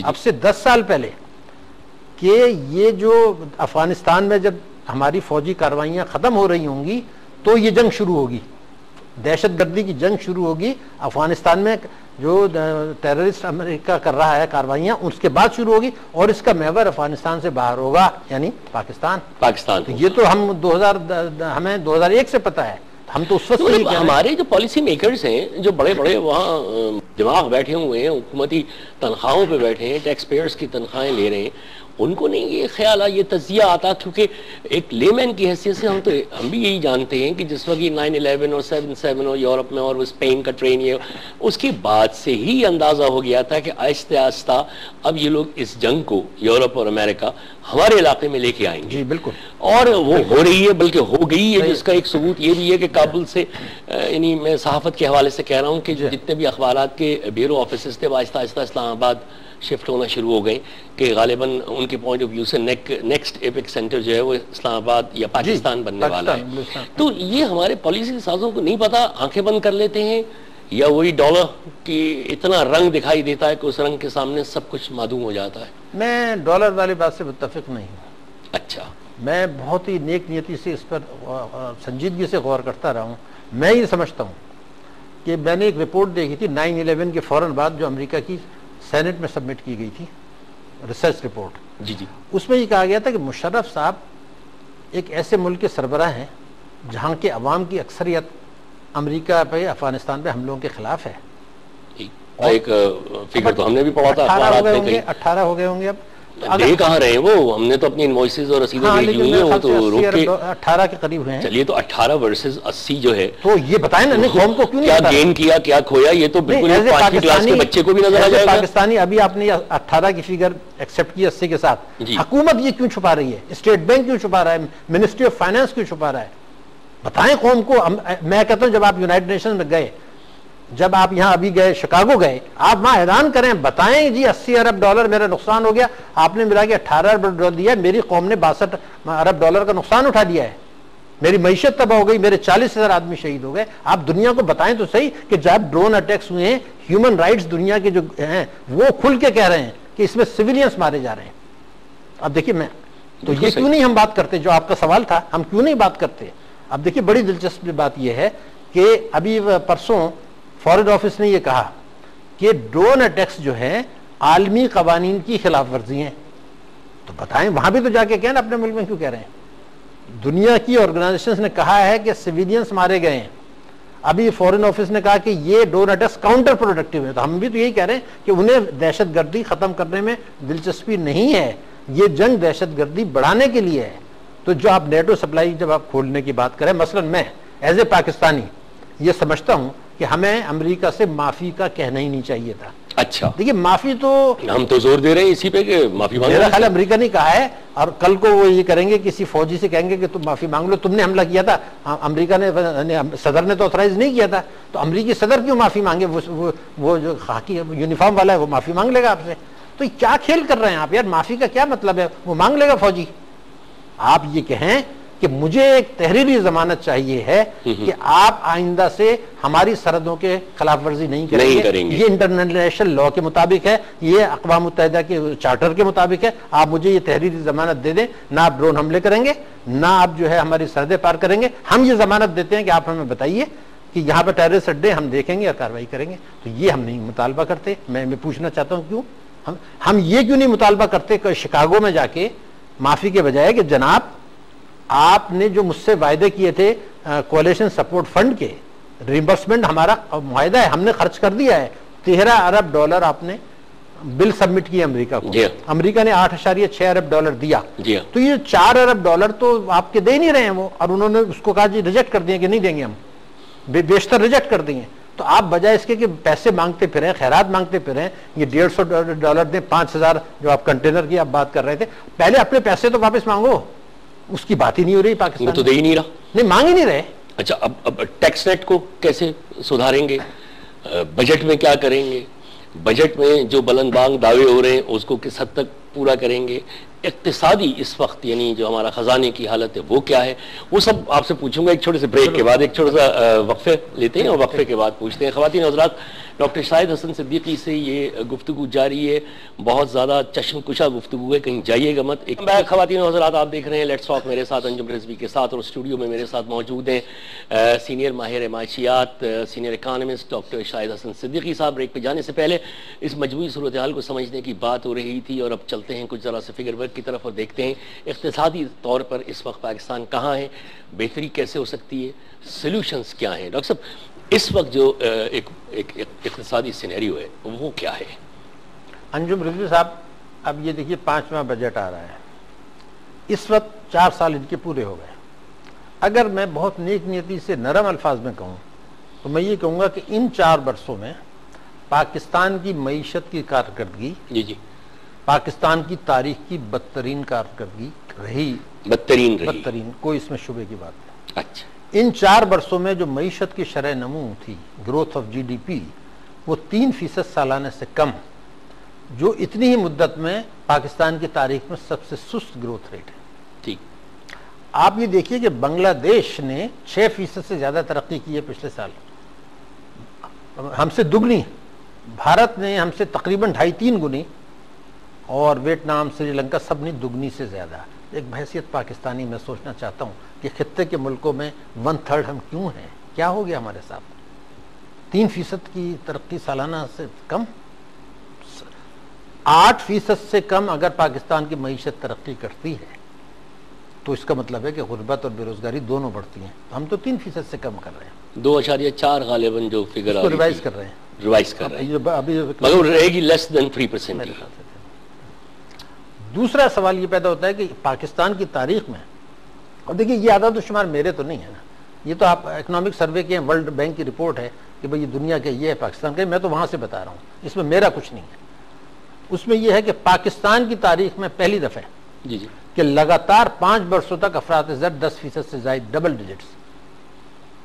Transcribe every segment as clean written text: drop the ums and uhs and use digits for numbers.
अब से 10 साल पहले कि ये जो अफगानिस्तान में जब हमारी फौजी कार्रवाइयां खत्म हो रही होंगी तो ये जंग शुरू होगी, दहशतगर्दी की जंग शुरू होगी अफगानिस्तान में, जो टेररिस्ट अमेरिका कर रहा है कार्रवाइयां उसके बाद शुरू होगी, और इसका महवर अफगानिस्तान से बाहर होगा, यानी पाकिस्तान। तो ये तो हमें 2001 से पता है, हम तो उस वक्त हमारे जो पॉलिसी मेकर्स हैं, जो बड़े बड़े वहाँ दिमाग बैठे हुए हैं, हुकूमती तनख्वाहों पे बैठे हैं, टैक्स पेयर्स की तनख्वाहें ले रहे हैं, उनको नहीं ये ख्याल ये तजिया आता, क्योंकि एक लेमैन की हैसियत से हम भी यही जानते हैं कि जिस वक्त 9/11 और 7/7 और यूरोप में और स्पेन का ट्रेन ये, उसके बाद से ही अंदाज़ा हो गया था कि आहिस्ते आहिस्ता अब ये लोग इस जंग को यूरोप और अमेरिका हमारे इलाके में लेके आएंगे। जी बिल्कुल, और वो हो रही है, बल्कि हो गई है, जिसका एक सबूत ये भी है कि काबुल से, यानी मैं सहाफत के हवाले से कह रहा हूँ कि जितने भी अखबारात के ब्यूरो ऑफिस थे वो आहिस्ता आहिस्ता इस्लामाबाद शिफ्ट होना शुरू हो गए, कि गालिबन उनके पॉइंट ऑफ व्यू से नेक्स्ट एपिक सेंटर जो है वो इस्लामाबाद या पाकिस्तान बनने वाला है। तो ये हमारे पॉलिसी साजों को नहीं पता, आंखें बंद कर लेते हैं, या वही डॉलर की इतना रंग दिखाई देता है कि उस रंग के सामने सब कुछ मादूम हो जाता है। मैं डॉलर वाली बात से मुत्तफिक नहीं हूँ। अच्छा, मैं बहुत ही नेक नियति से इस पर संजीदगी से गौर करता रहा हूँ। मैं ये समझता हूँ कि मैंने एक रिपोर्ट देखी थी 9/11 के फौरन बाद, जो अमेरिका की सेनेट में सबमिट की गई थी, रिसर्च रिपोर्ट। जी जी, उसमें ये कहा गया था कि मुशर्रफ साहब एक ऐसे मुल्क के सरबराह हैं जहाँ के अवाम की अक्सरियत अमेरिका पे, अफगानिस्तान पे हमलों के खिलाफ है। एक फिगर तो हमने भी पढ़ा था, 18 हो गए होंगे अब। दे कहाँ रहे वो, हमने तो अपनी इनवॉइसेस और रसीदें भेजी हुई हैं, वो तो रोक के 18 के करीब हैं। चलिए, तो 18 वर्सेस 80 जो है, तो ये बताएं ना, कौम को क्यों नहीं क्या गेन किया, क्या खोया, ये तो बिल्कुल 5वीं क्लास के बच्चे को भी नजर आ जाएगा। पाकिस्तानी अभी आपने 18 की फिगर एक्सेप्ट की 80 के साथ, हुकूमत ये क्यों छुपा रही है, स्टेट बैंक क्यों छुपा रहा है, मिनिस्ट्री ऑफ फाइनेंस क्यों छुपा रहा है? बताएं कौम को। मैं कहता हूं, जब आप यूनाइटेड नेशन में गए, जब आप यहाँ अभी गए, शिकागो गए, आप वहां ऐलान करें, बताएं जी 80 अरब डॉलर मेरा नुकसान हो गया, आपने मिला के 18 अरब डॉलर दिया, मेरी कौम ने 62 अरब डॉलर का नुकसान उठा लिया है, मेरी मईशत तबाह हो गई, मेरे 40,000 आदमी शहीद हो गए। आप दुनिया को बताएं तो सही कि जब ड्रोन अटैक्स हुए हैं, ह्यूमन राइट्स दुनिया के जो हैं वो खुल के कह रहे हैं कि इसमें सिविलियंस मारे जा रहे हैं। अब देखिए, मैं तो ये क्यों नहीं हम बात करते, जो आपका सवाल था, हम क्यों नहीं बात करते? अब देखिए, बड़ी दिलचस्प बात यह है कि अभी परसों फॉरेन ऑफिस ने यह कहा कि ड्रोन अटैक्स जो है आलमी कवानीन की खिलाफ वर्जी हैं। तो बताएं, वहां भी तो जाके कहें ना, अपने मुल्क में क्यों कह रहे हैं? दुनिया की ऑर्गेनाइजेशंस ने कहा है कि सिविलियंस मारे गए हैं। अभी फॉरेन ऑफिस ने कहा कि ये ड्रोन अटैक्स काउंटर प्रोडक्टिव है। तो हम भी तो यही कह रहे हैं कि उन्हें दहशतगर्दी खत्म करने में दिलचस्पी नहीं है, ये जंग दहशतगर्दी बढ़ाने के लिए है। तो जो आप नेटो सप्लाई जब आप खोलने की बात करें, मसलन मैं एज ए पाकिस्तानी ये समझता हूं कि हमें अमेरिका से माफी का कहना ही नहीं चाहिए था। अच्छा, देखिए, माफी तो हम तो जोर दे रहे हैं इसी पे कि माफी मांगो। मेरा ख्याल अमेरिका ने कहा है, और कल को वो ये करेंगे, किसी फौजी से कहेंगे कि तुम माफी मांग लो, तुमने हमला किया था। अमेरिका ने, सदर ने तो ऑथराइज नहीं किया था, तो अमेरिकी सदर क्यों माफी मांगे? वो जो खाकी यूनिफॉर्म वाला है वो माफी मांग लेगा आपसे। तो क्या खेल कर रहे हैं आप यार? माफी का क्या मतलब है? वो मांग लेगा फौजी। आप ये कहें कि मुझे एक तहरीरी जमानत चाहिए है कि आप आइंदा से हमारी सरहदों के खिलाफ वर्जी नहीं करेंगे। ये इंटरनेशनल लॉ के मुताबिक है, ये अक़वाम मुत्तहिदा के चार्टर के मुताबिक है। आप मुझे ये तहरीरी जमानत दे दें, ना आप ड्रोन हमले करेंगे, ना आप जो है हमारी सरहदें पार करेंगे। हम ये जमानत देते हैं कि आप हमें बताइए कि यहाँ पर टेररिस्ट अड्डे, हम देखेंगे और कार्रवाई करेंगे। तो ये हम नहीं मुतालबा करते। मैं पूछना चाहता हूँ क्यों हम ये क्यों नहीं मुतालबा करते शिकागो में जाके माफी के बजाय कि जनाब आपने जो मुझसे वायदे किए थे कोalition सपोर्ट फंड के रिइंबर्समेंट, हमारा मुआहदा है, हमने खर्च कर दिया है। 13 अरब डॉलर आपने बिल सबमिट किया अमेरिका को, अमेरिका ने 8.6 अरब डॉलर दिया। तो ये 4 अरब डॉलर तो आपके दे नहीं रहे हैं वो, और उन्होंने उसको कहा जी रिजेक्ट कर दिया कि नहीं देंगे, हम बेशतर रिजेक्ट कर दिए। तो आप बजाय इसके कि पैसे मांगते फिरें, खैरात मांगते फिरें, ये 150 डॉलर दें, 5,000 जो आप कंटेनर की आप बात कर रहे थे, पहले अपने पैसे तो वापस मांगो। उसकी बात ही नहीं हो रही पाकिस्तान, तो दे ही नहीं रहा, नहीं मांग ही नहीं रहे। अच्छा, अब टैक्स नेट को कैसे सुधारेंगे? बजट में क्या करेंगे? बजट में जो बुलंदबांग दावे हो रहे हैं उसको किस हद तक पूरा करेंगे? इक्तिसादी इस वक्त यानी जो हमारा खजाने की हालत है वो क्या है? वो सब आपसे पूछूंगा एक छोटे से ब्रेक के बाद। एक छोटा सा वक्फे लेते हैं और वक्फे के बाद पूछते हैं। ख़वातीन हज़रात, डॉक्टर शाहिद हसन सिद्दीकी से ये गुफ्तगू जारी है, बहुत ज़्यादा चश्मकुशा गुफ्तगू है, कहीं जाइएगा मत। एक ख़वातीन हज़रात, आप देख रहे हैं लेट्स टॉक मेरे साथ अंजुम रिजवी के साथ, और स्टूडियो में मेरे साथ मौजूद हैं सीनियर माहिर माशियात, senior economist doctor Shahid Hasan Siddiqui साहब। ब्रेक पे जाने से पहले इस मजबूरी सूरत हाल को समझने की बात हो रही थी, और अब चलते हैं कुछ ज़रा से फिगर वर्क की तरफ और देखते हैं इक़्तिसादी तौर पर इस वक्त पाकिस्तान कहाँ है, बेहतरी कैसे हो सकती है, सोल्यूशंस क्या हैं। डॉक्टर साहब, इस वक्त जो एक इक़्तिसादी सिनेरियो है वो क्या है? अंजुम रिजवी साहब, अब ये देखिए 5वां बजट आ रहा है, इस वक्त 4 साल इनके पूरे हो गए। अगर मैं बहुत नेक नियति से नरम अल्फाज में कहूँ तो मैं ये कहूँगा कि इन 4 वर्षों में पाकिस्तान की मईशत की कारकर्दगी, जी, पाकिस्तान की तारीख की बदतरीन कारकर्दगी रही, बदतरीन, कोई इसमें शुबे की बात नहीं। अच्छा, इन 4 वर्षों में जो मईशत की शरह नमू थी, ग्रोथ ऑफ जीडीपी, वो 3% सालाना से कम, जो इतनी ही मुद्दत में पाकिस्तान की तारीख में सबसे सुस्त ग्रोथ रेट है। ठीक, आप ये देखिए कि बांग्लादेश ने 6% से ज्यादा तरक्की की है पिछले साल, हमसे दुगनी। भारत ने हमसे तकरीबन 2.5-3 गुनी, और वियतनाम, श्रीलंका सब ने दुगनी से ज्यादा। एक बहसियत पाकिस्तानी मैं सोचना चाहता हूँ कि खित्ते के मुल्कों में 1/3 हम क्यों हैं, क्या हो गया हमारे साथ? 3% की तरक्की सालाना से कम, 8% से कम अगर पाकिस्तान की मईशत तरक्की करती है तो इसका मतलब है कि गुर्बत और बेरोजगारी दोनों बढ़ती हैं। हम तो 3% से कम कर रहे हैं, 2.4 गालिबन जो फिगर रिवाइज कर रहे हैं, अभी मगर रहेगी लेस देन 3%। दूसरा सवाल ये पैदा होता है कि पाकिस्तान की तारीख में, और देखिए ये आदत तो शुमार मेरे तो नहीं है ना, ये तो आप इकोनॉमिक सर्वे के, वर्ल्ड बैंक की रिपोर्ट है कि भाई ये दुनिया के, ये है पाकिस्तान के, मैं तो वहां से बता रहा हूँ, इसमें मेरा कुछ नहीं है। उसमें यह है कि पाकिस्तान की तारीख में पहली दफे जी कि लगातार 5 वर्षों तक अफरात-ए-ज़र 10% से ज्यादा, डबल डिजिट्स,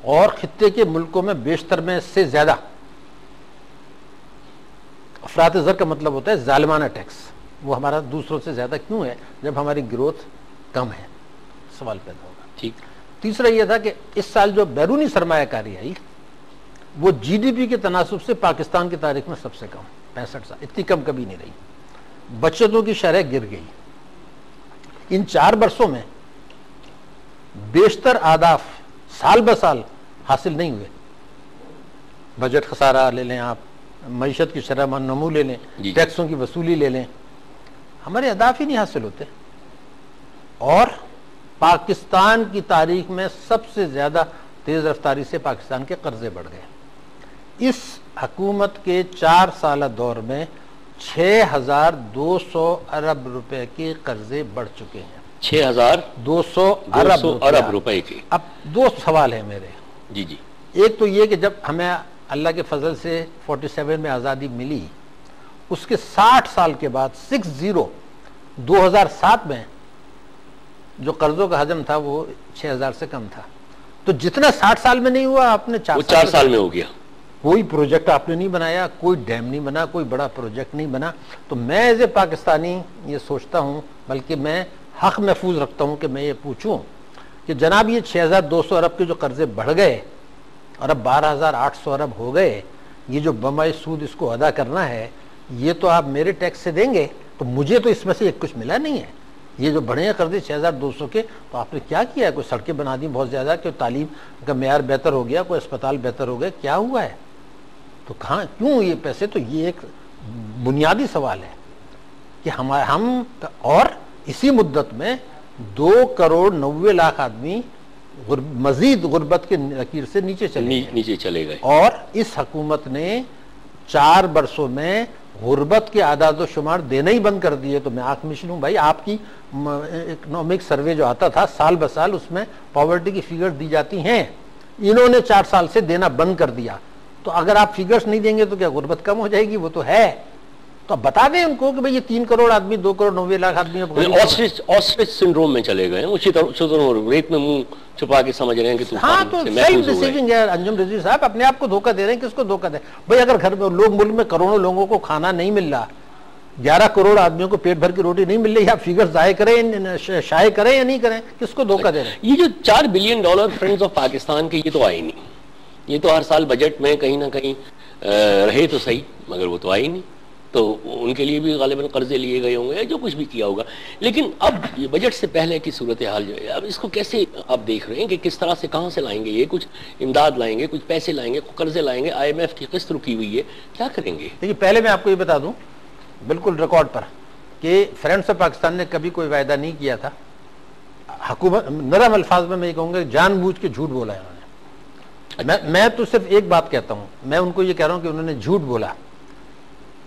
और खित्ते के मुल्कों में बेशतर में से ज्यादा। अफरात-ए-ज़र का मतलब होता है जालिमाना टैक्स, वो हमारा दूसरों से ज्यादा क्यों है जब हमारी ग्रोथ कम है, सवाल पैदा होगा। ठीक, तीसरा यह था कि इस साल जो बैरूनी सरमायाकारी आई वो जीडीपी के तनासुब से पाकिस्तान की तारीख में सबसे कम, 65 साल, इतनी कम कभी नहीं रही। बचतों की शरह गिर गई। इन 4 वर्षों में बेशतर आदाफ साल ब साल हासिल नहीं हुए। बजट खसारा ले लें आप, मईशत की शरह नमू ले लें, टैक्सों की वसूली ले लें, हमारे अहदाफ ही नहीं हासिल होते। और पाकिस्तान की तारीख में सबसे ज्यादा तेज रफ्तारी से पाकिस्तान के कर्जे बढ़ गए। इस हुकूमत के 4 साल दौर में 6,200 अरब रुपए के कर्जे बढ़ चुके हैं। 6,200 अरब रुपए के। अब 2 सवाल है मेरे। जी जी, एक तो ये कि जब हमें अल्लाह के फजल से 47 में आज़ादी मिली, उसके 60 साल के बाद 2007 में जो कर्जों का हजम था वो 6,000 से कम था। तो जितना 60 साल में नहीं हुआ आपने 4 साल में हो गया। कोई प्रोजेक्ट आपने नहीं बनाया, कोई डैम नहीं बना, कोई बड़ा प्रोजेक्ट नहीं बना। तो मैं एज ए पाकिस्तानी ये सोचता हूँ, बल्कि मैं हक महफूज रखता हूँ कि मैं ये पूछूं कि जनाब ये 6,200 अरब के जो कर्जे बढ़ गए और अब 12,800 अरब हो गए, ये जो बम्बई सूद इसको अदा करना है, ये तो आप मेरे टैक्स से देंगे, तो मुझे तो इसमें से एक कुछ मिला नहीं है। ये जो बढ़े हैं कर्जे 6,200 के, तो आपने क्या किया है? कोई सड़कें बना दी बहुत ज़्यादा, कोई तालीम का मेयार बेहतर हो गया, कोई अस्पताल बेहतर हो गया, क्या हुआ है? तो कहाँ, क्यों ये पैसे? तो ये एक बुनियादी सवाल है कि हम और इसी मुद्दत में 2,90,00,000 आदमी मजीद गुर्बत के लकीर से नीचे चले गए। और इस हुकूमत ने 4 वर्षों में गुर्बत के आदाद शुमार देना ही बंद कर दिए। तो मैं आंख मिशन हूँ भाई, आपकी इकोनॉमिक सर्वे जो आता था साल ब साल, उसमें पॉवर्टी की फिगर्स दी जाती हैं, इन्होंने 4 साल से देना बंद कर दिया। तो अगर आप फिगर्स नहीं देंगे तो क्या गुर्बत कम हो जाएगी? वो तो है। तो अब बता दें उनको कि भाई ये 3 करोड़ आदमी, 2,90,00,000 आदमी ऑस्ट्रिच सिंड्रोम में चले गए, उसी तरह रेत में मुंह छुपा के समझ रहे हैं कि हाँ, तो सेल्फ डिसीविंग है अंजुम रिजवी साहब, अपने आप को धोखा दे रहे हैं। किसको धोखा दे भाई? अगर घर में लोग, मुल्क में करोड़ों लोगों को खाना नहीं मिल रहा, 11 करोड़ आदमियों को पेट भर की रोटी नहीं मिल रही, आप फिगर जाहिर करें, शाये करें या नहीं करें, किसको धोखा दे रहे हैं? ये जो $4 बिलियन फ्रेंड्स ऑफ पाकिस्तान के, ये तो आए नहीं। ये तो हर साल बजट में कहीं ना कहीं रहे तो सही, मगर वो तो आए ही नहीं, तो उनके लिए भी गालिबन कर्जे लिए गए होंगे या जो कुछ भी किया होगा। लेकिन अब ये बजट से पहले की सूरत हाल जो है, अब इसको कैसे आप देख रहे हैं कि किस तरह से, कहाँ से लाएंगे ये, कुछ इमदाद लाएंगे, कुछ पैसे लाएंगे, कर्जे लाएंगे, IMF की किस्त रुकी हुई है, क्या करेंगे? देखिए, पहले मैं आपको ये बता दूं बिल्कुल रिकॉर्ड पर कि फ्रेंड्स ऑफ पाकिस्तान ने कभी कोई वायदा नहीं किया था। हुकूमत, नरम अल्फाज में मैं ये कहूँगा, जानबूझ के झूठ बोला है उन्होंने। मैं तो सिर्फ एक बात कहता हूँ, मैं उनको ये कह रहा हूँ कि उन्होंने झूठ बोला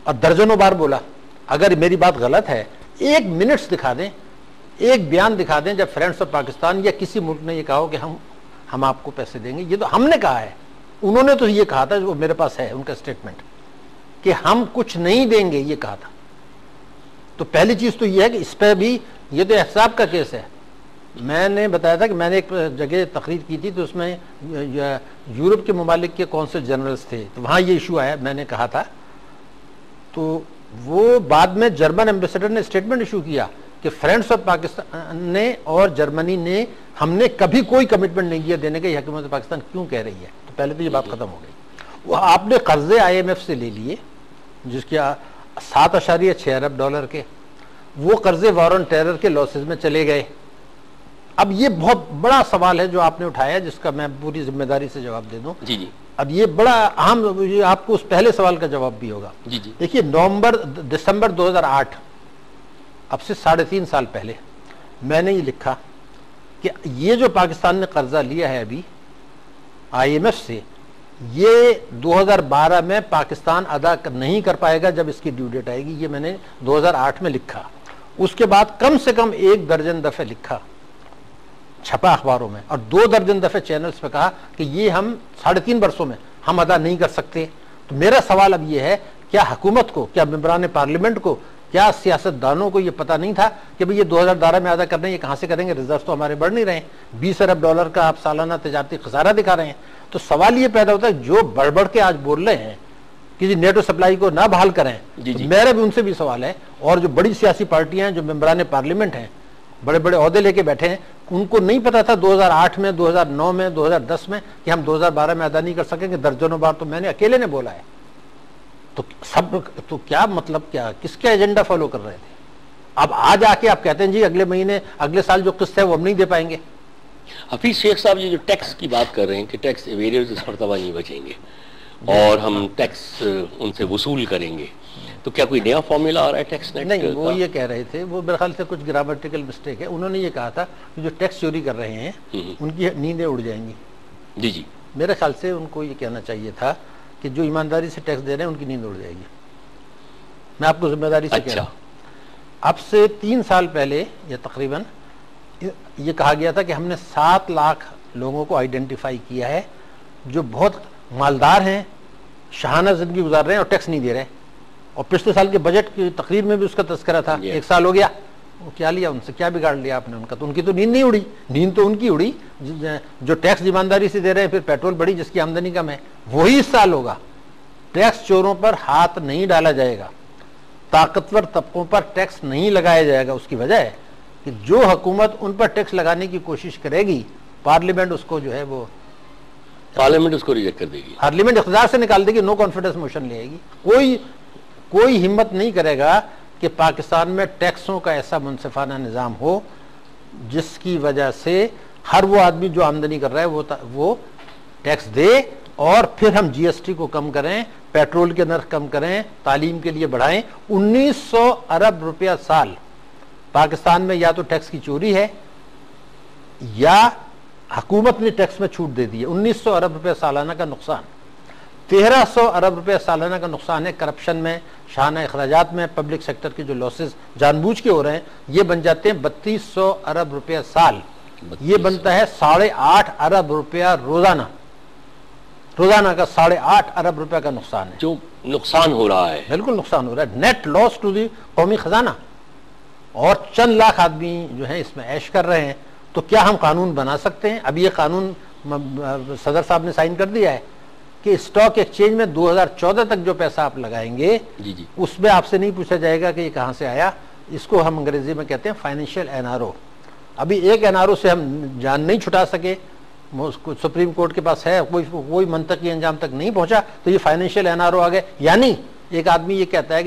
और दर्जनों बार बोला। अगर मेरी बात गलत है, एक मिनट्स दिखा दें, एक बयान दिखा दें जब फ्रेंड्स ऑफ पाकिस्तान या किसी मुल्क ने ये कहा हो कि हम आपको पैसे देंगे। ये तो हमने कहा है, उन्होंने तो ये कहा था, जो मेरे पास है उनका स्टेटमेंट, कि हम कुछ नहीं देंगे, ये कहा था। तो पहली चीज तो ये है कि इस पर भी ये तो एहसाब का केस है। मैंने बताया था कि मैंने एक जगह तकरीर की थी, तो उसमें यूरोप के ममालिक के कौंसिल जनरल्स थे, तो वहाँ ये इशू आया, मैंने कहा था। तो वो बाद में जर्मन एम्बेसडर ने स्टेटमेंट इशू किया कि फ्रेंड्स ऑफ पाकिस्तान ने और जर्मनी ने, हमने कभी कोई कमिटमेंट नहीं किया देने के, हुकूमत पाकिस्तान क्यों कह रही है। तो पहले तो ये बात खत्म हो गई। वो आपने कर्जे IMF से ले लिए जिसके 7.6 अरब डॉलर के, वो कर्जे वॉर ऑन टेरर के लॉसेज में चले गए। अब ये बहुत बड़ा सवाल है जो आपने उठाया, जिसका मैं पूरी जिम्मेदारी से जवाब दे दूं। जी जी। अब ये बड़ा अहम, ये आपको उस पहले सवाल का जवाब भी होगा। जी जी। देखिए, दिसंबर 2008, अब से 3.5 साल पहले मैंने ये लिखा कि ये जो पाकिस्तान ने कर्जा लिया है अभी IMF से, ये 2012 में पाकिस्तान अदा नहीं कर पाएगा जब इसकी ड्यू डेट आएगी। ये मैंने 2008 में लिखा। उसके बाद कम से कम 1 दर्जन दफे लिखा, छपा अखबारों में, और 2 दर्जन दफे चैनल्स पे कहा कि ये हम 3.5 वर्षों में हम अदा नहीं कर सकते। तो मेरा सवाल अब ये है, क्या हुकूमत को, क्या मेंबरान पार्लियामेंट को, क्या सियासतदानों को ये पता नहीं था कि भाई ये 2012 में अदा करने, ये कहाँ से करेंगे? रिजर्व तो हमारे बढ़ नहीं रहे, 20 अरब डॉलर का आप सालाना तजारती खसारा दिखा रहे हैं। तो सवाल ये पैदा होता है, जो बढ़ बढ़ के आज बोल रहे हैं कि नेटो सप्लाई को ना बहाल करें, तो मेरा भी उनसे भी सवाल है, और जो बड़ी सियासी पार्टियां, जो मेंबरान पार्लियामेंट हैं, बड़े बड़े ओहदे लेके बैठे हैं, उनको नहीं पता था 2008 में, 2009 में, 2010 में कि हम 2012 में अदा नहीं कर सकेंगे। दर्जनों बार तो मैंने अकेले ने बोला है। तो सब, तो क्या मतलब, क्या किसका एजेंडा फॉलो कर रहे थे? अब आज आके आप कहते हैं जी अगले महीने, अगले साल जो किस्त है वो हम नहीं दे पाएंगे। हफीज शेख साहब ये जो टैक्स की बात कर रहे हैं कि टैक्स एवेरियर्स इस मरतबा नहीं बचेंगे और हम टैक्स उनसे वसूल करेंगे, तो क्या कोई नया फॉर्मूला आ रहा है टैक्स नेट? नहीं, वो ये कह रहे थे, वो मेरे ख्याल से कुछ ग्रामेटिकल मिस्टेक है। उन्होंने ये कहा था कि जो टैक्स चोरी कर रहे हैं उनकी नींदें उड़ जाएंगी। जी जी। मेरे ख्याल से उनको ये कहना चाहिए था कि जो ईमानदारी से टैक्स दे रहे हैं उनकी नींद उड़ जाएगी। मैं आपको जिम्मेदारी से कह रहा हूँ। अब से 3 साल पहले या तकरीबन ये कहा गया था कि हमने 7 लाख लोगों को आइडेंटिफाई किया है जो बहुत मालदार हैं, शाहाना जिंदगी गुजार रहे हैं और टैक्स नहीं दे रहे। और पिछले साल के बजट की तकरीर में भी उसका तस्करा था। 1 साल हो गया, वो क्या लिया उनसे, क्या बिगाड़ लिया आपने उनका? तो उनकी तो नींद नहीं उड़ी, नींद तो उनकी उड़ी जो टैक्स ईमानदारी से दे रहे हैं। फिर पेट्रोल बढ़ी जिसकी आमदनी कम है, वही इस साल होगा। टैक्स चोरों पर हाथ नहीं डाला जाएगा, ताकतवर तबकों पर टैक्स नहीं लगाया जाएगा। उसकी वजह है कि जो हुकूमत उन पर टैक्स लगाने की कोशिश करेगी, पार्लियामेंट उसको जो है वो रिजेक्ट कर देगी, पार्लियामेंट इख्तियार से निकाल देगी, नो कॉन्फिडेंस मोशन लेगी। कोई हिम्मत नहीं करेगा कि पाकिस्तान में टैक्सों का ऐसा मुनसिफाना निज़ाम हो जिसकी वजह से हर वो आदमी जो आमदनी कर रहा है वो टैक्स दे, और फिर हम GST को कम करें, पेट्रोल के नर्ख कम करें, तालीम के लिए बढ़ाएं। 1900 अरब रुपया साल पाकिस्तान में या तो टैक्स की चोरी है या हुकूमत ने टैक्स में छूट दे दी है। 1900 अरब रुपया सालाना का नुकसान, 1300 अरब रुपया सालाना का नुकसान है करप्शन में, शाहाना अखराजात में, पब्लिक सेक्टर के जो लॉसेस जानबूझ के हो रहे हैं, ये बन जाते हैं 3200 अरब रुपया साल। ये बनता है 8.5 अरब रुपया रोजाना। रोजाना का 8.5 अरब रुपया का नुकसान है, जो नुकसान हो रहा है, बिल्कुल नुकसान हो रहा है, नेट लॉस टू दी कौमी खजाना। और चंद लाख आदमी जो है इसमें ऐश कर रहे हैं। तो क्या हम कानून बना सकते हैं? अब ये कानून सदर साहब ने साइन कर दिया है कि स्टॉक एक्सचेंज में 2014 तक जो पैसा आप लगाएंगे जी। उसमें आपसे नहीं पूछा जाएगा कि ये कहाँ से आया। इसको हम अंग्रेजी में कहते हैं फाइनेंशियल NRO। अभी एक NRO से हम जान नहीं छुटा सके, सुप्रीम कोर्ट के पास है, कोई मंतकी अंजाम तक नहीं पहुंचा, तो ये फाइनेंशियल एनआरओ आ गए। यानी एक आदमी ये कहता है कि